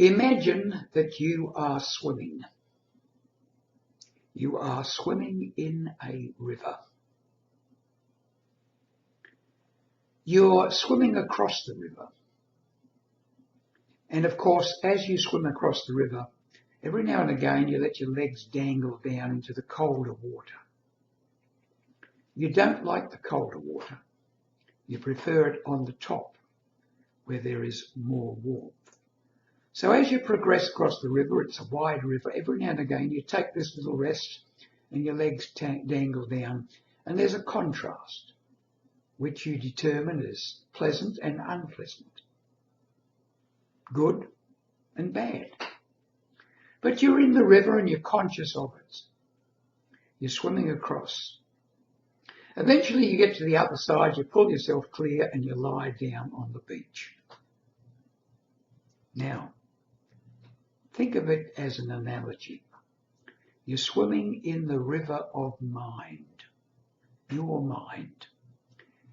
Imagine that you are swimming. You are swimming in a river. You're swimming across the river. And of course, as you swim across the river, every now and again you let your legs dangle down into the colder water. You don't like the colder water. You prefer it on the top, where there is more warmth. So as you progress across the river, it's a wide river, every now and again you take this little rest and your legs dangle down, and there's a contrast which you determine as pleasant and unpleasant, good and bad. But you're in the river and you're conscious of it. You're swimming across. Eventually you get to the other side, you pull yourself clear and you lie down on the beach. Now, think of it as an analogy. You're swimming in the river of mind, your mind.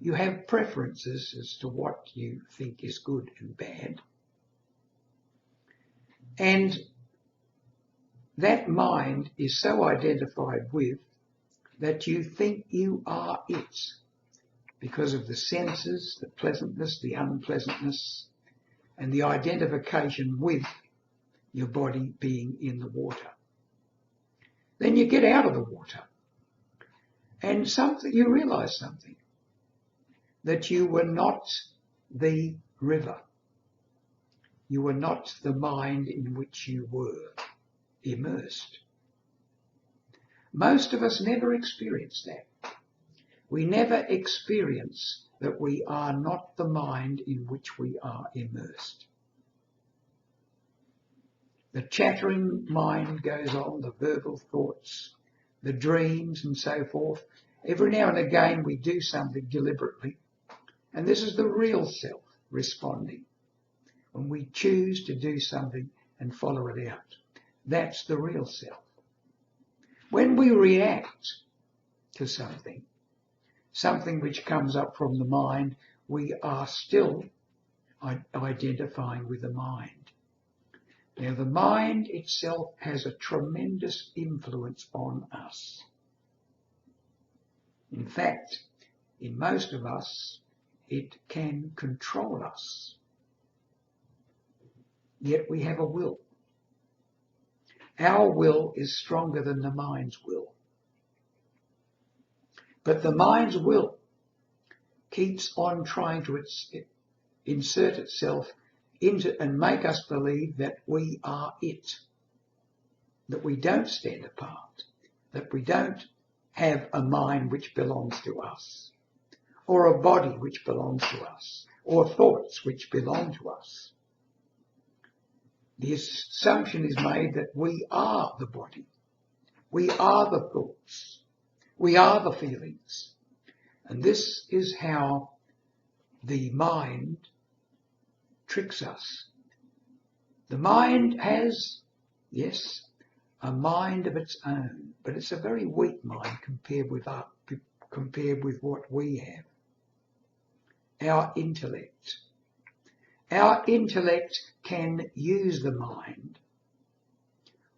You have preferences as to what you think is good and bad. And that mind is so identified with that you think you are it because of the senses, the pleasantness, the unpleasantness, and the identification with your body being in the water. Then you get out of the water and you realize something, that you were not the river. You were not the mind in which you were immersed. Most of us never experience that. We never experience that we are not the mind in which we are immersed. The chattering mind goes on, the verbal thoughts, the dreams and so forth. Every now and again we do something deliberately, and this is the real self responding. When we choose to do something and follow it out, that's the real self. When we react to something which comes up from the mind, we are still identifying with the mind. Now, the mind itself has a tremendous influence on us. In fact, in most of us, it can control us. Yet we have a will. Our will is stronger than the mind's will. But the mind's will keeps on trying to insert itself into and make us believe that we are it, that we don't stand apart, that we don't have a mind which belongs to us, or a body which belongs to us, or thoughts which belong to us. The assumption is made that we are the body, we are the thoughts, we are the feelings. And this is how the mind tricks us. The mind has, yes, a mind of its own, but it's a very weak mind compared with what we have. Our intellect. Our intellect can use the mind,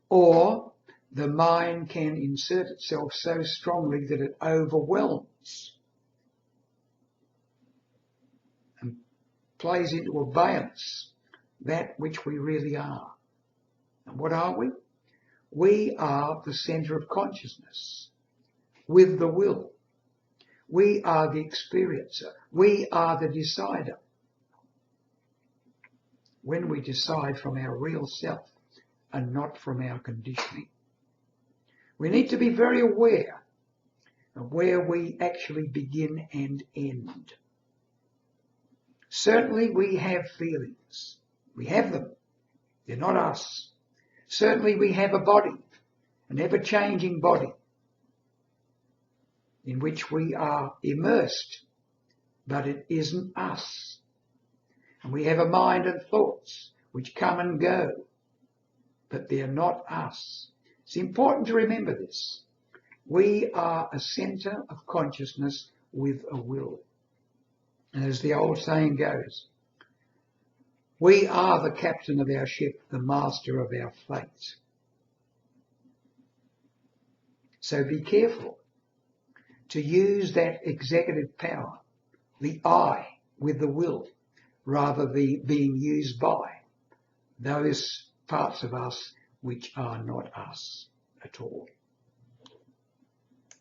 or the mind can insert itself so strongly that it overwhelms and plays into abeyance that which we really are. And what are we? We are the centre of consciousness with the will. We are the experiencer. We are the decider. When we decide from our real self and not from our conditioning. We need to be very aware of where we actually begin and end. Certainly we have feelings. We have them. They're not us. Certainly we have a body, an ever-changing body, in which we are immersed, but it isn't us. And we have a mind and thoughts which come and go, but they're not us. It's important to remember this. We are a centre of consciousness with a will. And as the old saying goes, We are the captain of our ship, the master of our fate. So be careful to use that executive power, the I with the will, rather than being used by those parts of us which are not us at all.